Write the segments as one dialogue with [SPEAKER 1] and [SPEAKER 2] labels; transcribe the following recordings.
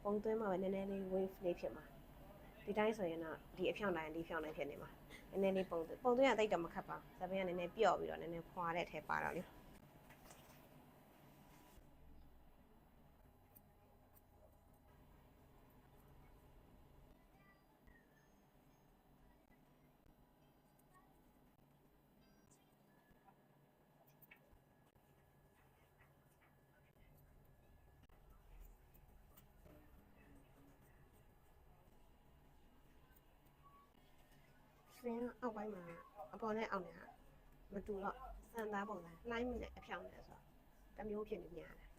[SPEAKER 1] ပုံသွင်းမှာပဲနည်းနည်းလေး wave လေးဖြစ်မှာဒီတိုင်းဆိုရင်တော့ဒီအဖြောင်းတိုင်းဒီဖြောင်းတိုင်းဖြစ်နေမှာနည်းနည်းလေးပုံသွင်းရတိတ်တော့မခတ်ပါဘူးသပင်းကနည်းနည်းပျော့ပြီးတော့နည်းနည်းခွာတဲ့အထဲပါတော့လေစရင်အောက်ပိုင်းမှာအပေါ်နဲ့အောက်နဲ့မတူတော့စံသားပုံစံလှိုင်းနဲ့အဖြောင်းနဲ့ဆိုတော့တစ်မျိုးဖြစ်နေများတယ်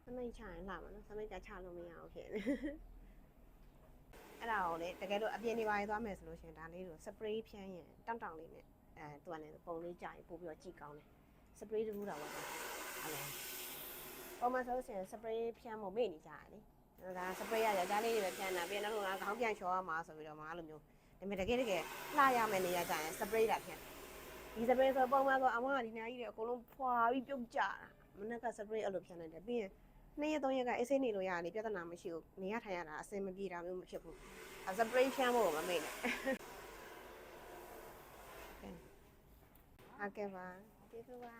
[SPEAKER 1] စမိတ်ချရင်လာမှာနော်စမိတ်ကချလို့မရအောင်ဖြစ်နေအဲ့ဒါကိုလေတကယ်လို့အပြင်နေပါရေးသွားမယ်ဆိုလို့ရှိရင်ဒါလေးကိုစပရေးဖြန်းရင်တောင့်တောင့်လေးနဲ့သူကလည်းပုံလေးကြာရင်ပို့ပြီးတော့ကြည့်ကောင်းတယ်စပရေးတူတာပေါ့အဲ့လိုပုံမှန်ဆိုလို့ရှိရင်စပရေးဖြန်းဖို့မေ့နေကြတယ်လေဒါစပရေးရကြလေးတွေပဲဖြန်းတာပြီးတော့ခေါင်းပြန်လျှော်ရမှာဆိုပြီးတော့မှအဲ့လိုမျိုးဒါပေမဲ့တကယ်လှရမယ်နေရကြရင်စပရေးတာဖြန်းဒီစပရေးဆိုပုံမှန်ဆိုအမကဒီနေရာကြီးတွေအကုန်လုံးဖွာပြီးပြုတ်ကြတာမနေ့ကစပရေးအဲ့လိုဖြန်းလိုက်တယ်ပြီးရင်2ရက်3ရက်ကအေးဆေးနေလို့ရတယ်ပြဿနာမရှိဘူးနေရထိုင်ရတာအဆင်မပြေတာမျိုးမဖြစ်ဘူးစပရေးဖြန်းဖို့မမေ့နဲ့ဟုတ်ကဲ့ပါကျေးဇူးပါ